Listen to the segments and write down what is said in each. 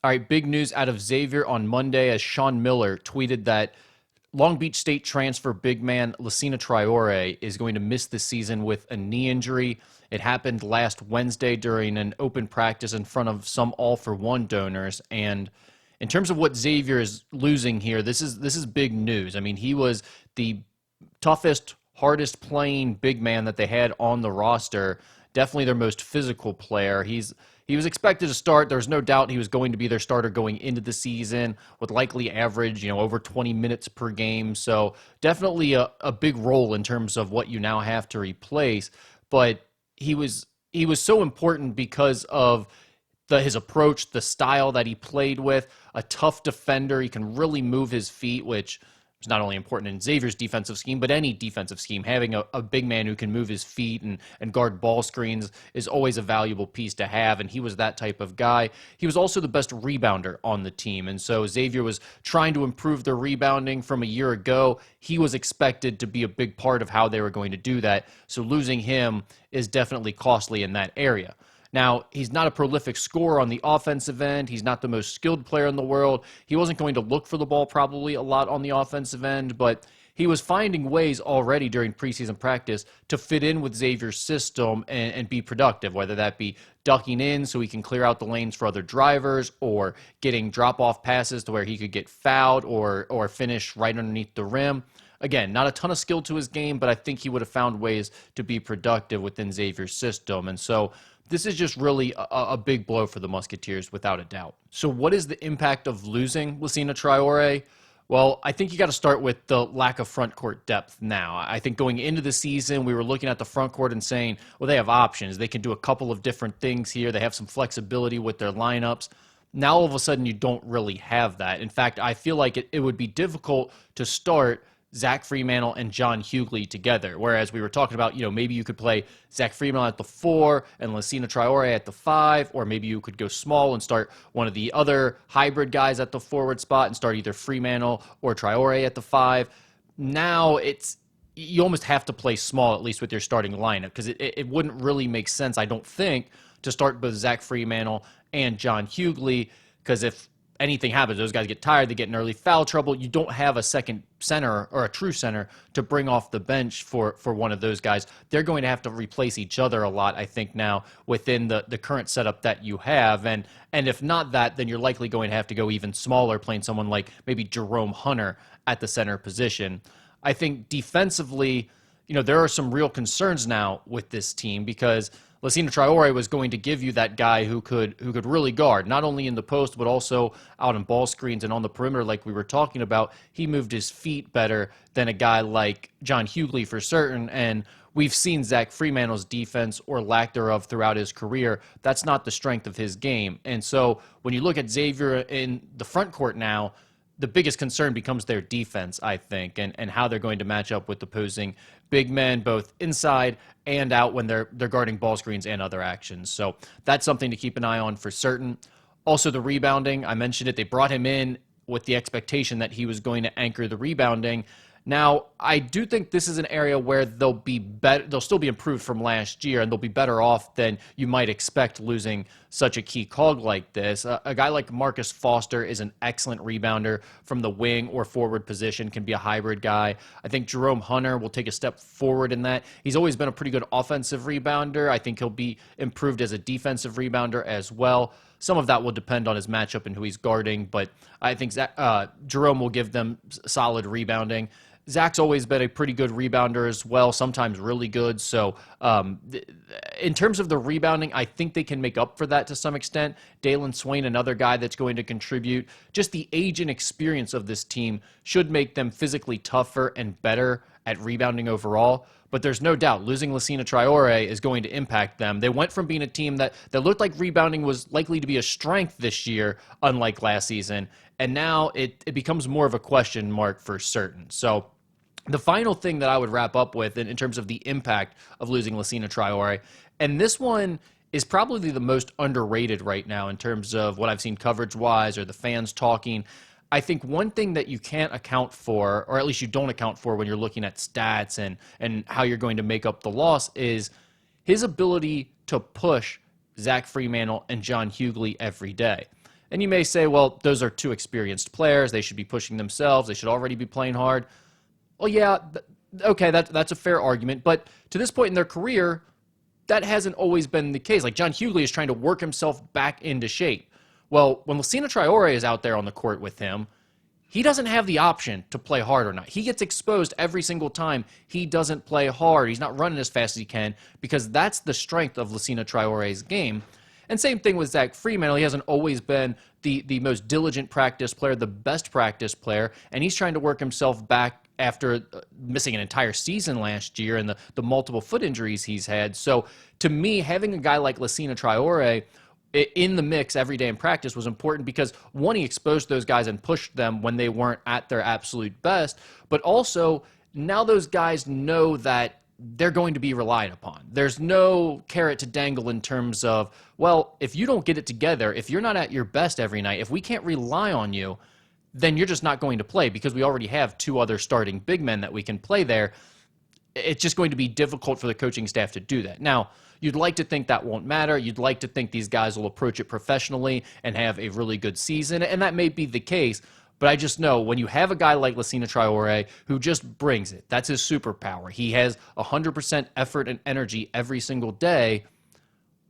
All right, big news out of Xavier on Monday as Sean Miller tweeted that Long Beach State transfer big man Lassina Traore is going to miss the season with a knee injury. It happened last Wednesday during an open practice in front of some All for One donors. And in terms of what Xavier is losing here, this is big news. I mean, he was the toughest, hardest playing big man that they had on the roster. Definitely their most physical player. He was expected to start. There was no doubt he was going to be their starter going into the season with likely average, over 20 minutes per game. So definitely a big role in terms of what you now have to replace. But he was so important because of his approach, the style that he played with, a tough defender. He can really move his feet, which is not only important in Xavier's defensive scheme, but any defensive scheme. Having a big man who can move his feet and guard ball screens is always a valuable piece to have, and he was that type of guy. He was also the best rebounder on the team, and so Xavier was trying to improve their rebounding from a year ago. He was expected to be a big part of how they were going to do that, so losing him is definitely costly in that area. Now, he's not a prolific scorer on the offensive end. He's not the most skilled player in the world. He wasn't going to look for the ball probably a lot on the offensive end, but he was finding ways already during preseason practice to fit in with Xavier's system and be productive, whether that be ducking in so he can clear out the lanes for other drivers, or getting drop-off passes to where he could get fouled or finish right underneath the rim. Again, not a ton of skill to his game, but I think he would have found ways to be productive within Xavier's system. And so this is just really a big blow for the Musketeers, without a doubt. So what is the impact of losing Lassina Traore? Well, I think you got to start with the lack of front court depth now. I think going into the season, we were looking at the front court and saying, well, they have options. They can do a couple of different things here. They have some flexibility with their lineups. Now, all of a sudden, you don't really have that. In fact, I feel like it would be difficult to start Zach Freemantle and John Hughley together. Whereas we were talking about, maybe you could play Zach Freemantle at the 4 and Lassina Traore at the 5, or maybe you could go small and start one of the other hybrid guys at the forward spot and start either Freemantle or Traore at the 5. Now you almost have to play small, at least with your starting lineup, because it wouldn't really make sense, I don't think, to start with Zach Freemantle and John Hughley, because if anything happens, those guys get tired, they get in early foul trouble, you don't have a second center or a true center to bring off the bench for one of those guys. They're going to have to replace each other a lot, I think, now within the current setup that you have. And if not that, then you're likely going to have to go even smaller, playing someone like maybe Jerome Hunter at the center position. I think defensively, there are some real concerns now with this team, because Lassina Traore was going to give you that guy who could really guard, not only in the post, but also out in ball screens and on the perimeter like we were talking about. He moved his feet better than a guy like John Hughley for certain, and we've seen Zach Freemantle's defense, or lack thereof, throughout his career. That's not the strength of his game. And so when you look at Xavier in the front court now, the biggest concern becomes their defense, I think, and how they're going to match up with opposing big men, both inside and out, when they're guarding ball screens and other actions. So that's something to keep an eye on for certain. Also, the rebounding, I mentioned it. They brought him in with the expectation that he was going to anchor the rebounding. Now, I do think this is an area where they'll be better. They'll still be improved from last year, and they'll be better off than you might expect losing such a key cog like this. A guy like Marcus Foster is an excellent rebounder from the wing or forward position, can be a hybrid guy. I think Jerome Hunter will take a step forward in that. He's always been a pretty good offensive rebounder. I think he'll be improved as a defensive rebounder as well. Some of that will depend on his matchup and who he's guarding, but I think Jerome will give them solid rebounding. Zach's always been a pretty good rebounder as well, sometimes really good. So in terms of the rebounding, I think they can make up for that to some extent. Dalen Swain, another guy that's going to contribute. Just the age and experience of this team should make them physically tougher and better at rebounding overall. But there's no doubt losing Lassina Traore is going to impact them. They went from being a team that looked like rebounding was likely to be a strength this year, unlike last season, and now it becomes more of a question mark for certain. So the final thing that I would wrap up with in terms of the impact of losing Lassina Traore, and this one is probably the most underrated right now in terms of what I've seen coverage-wise or the fans talking. I think one thing that you can't account for, or at least you don't account for when you're looking at stats and how you're going to make up the loss, is his ability to push Zach Freemantle and John Hughley every day. And you may say, well, those are two experienced players. They should be pushing themselves. They should already be playing hard. Well, yeah, okay, that's a fair argument. But to this point in their career, that hasn't always been the case. Like John Hughley is trying to work himself back into shape. Well, when Lassina Traore is out there on the court with him, he doesn't have the option to play hard or not. He gets exposed every single time he doesn't play hard. He's not running as fast as he can because that's the strength of Lassina Traore's game. And same thing with Zach Freeman. He hasn't always been the most diligent practice player, the best practice player, and he's trying to work himself back after missing an entire season last year and the multiple foot injuries he's had. So to me, having a guy like Lassina Traore in the mix every day in practice was important because, one, he exposed those guys and pushed them when they weren't at their absolute best, but also now those guys know that they're going to be relied upon. There's no carrot to dangle in terms of, well, if you don't get it together, if you're not at your best every night, if we can't rely on you, then you're just not going to play because we already have two other starting big men that we can play there. It's just going to be difficult for the coaching staff to do that. Now, you'd like to think that won't matter. You'd like to think these guys will approach it professionally and have a really good season, and that may be the case. But I just know when you have a guy like Lassina Traore who just brings it, that's his superpower. He has 100% effort and energy every single day.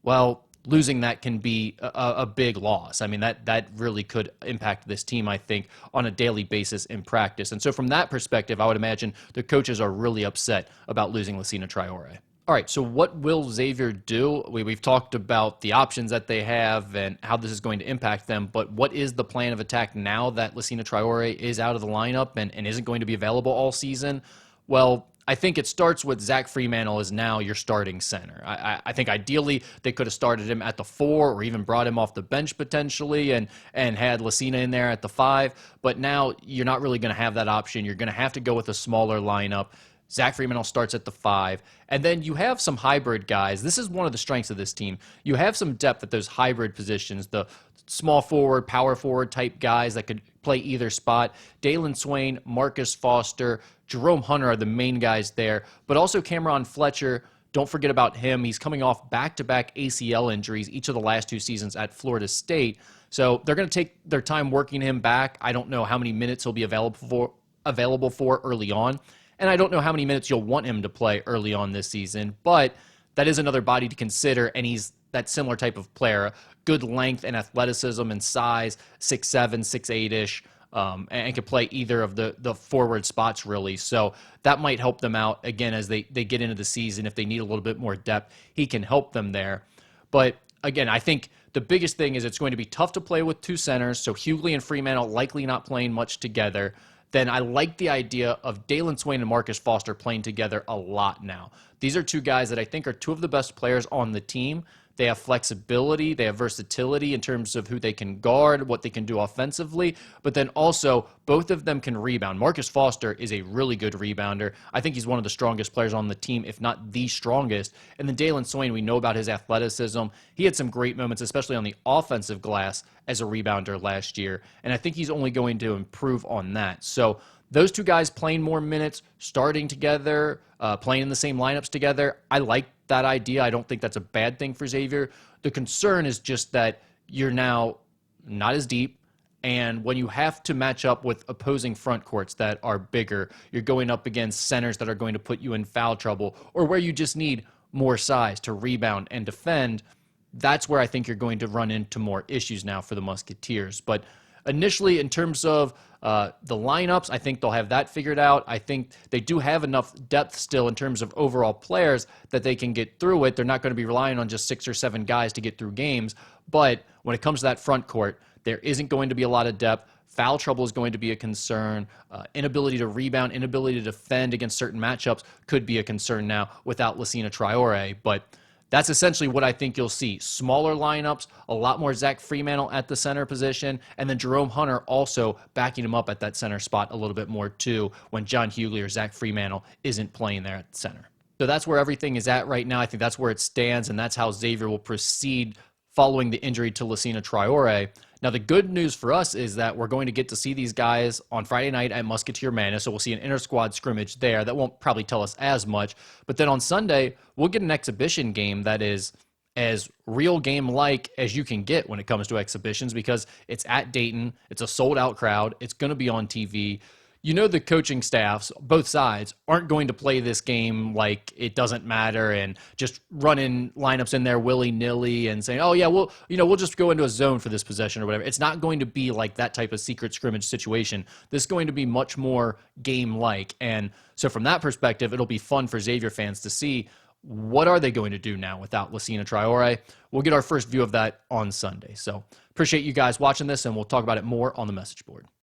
Well, losing that can be a big loss. I mean, that really could impact this team, I think, on a daily basis in practice. And so from that perspective, I would imagine the coaches are really upset about losing Lassina Traore. All right, so what will Xavier do? We've talked about the options that they have and how this is going to impact them, but what is the plan of attack now that Lassina Traore is out of the lineup and isn't going to be available all season? Well, I think it starts with Zach Freemantle is now your starting center. I think ideally they could have started him at the 4 or even brought him off the bench potentially and had Lassina in there at the 5, but now you're not really going to have that option. You're going to have to go with a smaller lineup. Zach Freemantle starts at the 5. And then you have some hybrid guys. This is one of the strengths of this team. You have some depth at those hybrid positions, the small forward, power forward type guys that could play either spot. Dalen Swain, Marcus Foster, Jerome Hunter are the main guys there. But also Cameron Fletcher, don't forget about him. He's coming off back-to-back ACL injuries each of the last 2 seasons at Florida State. So they're going to take their time working him back. I don't know how many minutes he'll be available for early on. And I don't know how many minutes you'll want him to play early on this season, but that is another body to consider, and he's that similar type of player, good length and athleticism and size, 6'7", 6'8"-ish, and can play either of the forward spots, really. So that might help them out, again, as they get into the season. If they need a little bit more depth, he can help them there. But, again, I think the biggest thing is it's going to be tough to play with 2 centers, so Hughley and Freemantle likely not playing much together. Then I like the idea of Dalen Swain and Marcus Foster playing together a lot now. These are 2 guys that I think are 2 of the best players on the team. They have flexibility, they have versatility in terms of who they can guard, what they can do offensively, but then also both of them can rebound. Marcus Foster is a really good rebounder. I think he's one of the strongest players on the team, if not the strongest. And then Dalen Swain, we know about his athleticism. He had some great moments, especially on the offensive glass as a rebounder last year, and I think he's only going to improve on that. So those 2 guys playing more minutes, starting together, playing in the same lineups together, I like that idea. I don't think that's a bad thing for Xavier. The concern is just that you're now not as deep, and when you have to match up with opposing front courts that are bigger, you're going up against centers that are going to put you in foul trouble, or where you just need more size to rebound and defend. That's where I think you're going to run into more issues now for the Musketeers. But initially, in terms of the lineups, I think they'll have that figured out. I think they do have enough depth still in terms of overall players that they can get through it. They're not going to be relying on just 6 or 7 guys to get through games. But when it comes to that front court, there isn't going to be a lot of depth. Foul trouble is going to be a concern. Inability to rebound, inability to defend against certain matchups could be a concern now without Lassina Traore. But that's essentially what I think you'll see. Smaller lineups, a lot more Zach Freemantle at the center position, and then Jerome Hunter also backing him up at that center spot a little bit more too when John Hughley or Zach Freemantle isn't playing there at the center. So that's where everything is at right now. I think that's where it stands, and that's how Xavier will proceed following the injury to Lassina Traore. Now, the good news for us is that we're going to get to see these guys on Friday night at Musketeer Manor, so we'll see an inter-squad scrimmage there. That won't probably tell us as much, but then on Sunday, we'll get an exhibition game that is as real game-like as you can get when it comes to exhibitions, because it's at Dayton, it's a sold-out crowd, it's going to be on TV. You know, the coaching staffs, both sides, aren't going to play this game like it doesn't matter and just running lineups in there willy-nilly and saying, oh yeah, we'll just go into a zone for this possession or whatever. It's not going to be like that type of secret scrimmage situation. This is going to be much more game-like. And so from that perspective, it'll be fun for Xavier fans to see what are they going to do now without Lassina Traore. We'll get our first view of that on Sunday. So appreciate you guys watching this, and we'll talk about it more on the message board.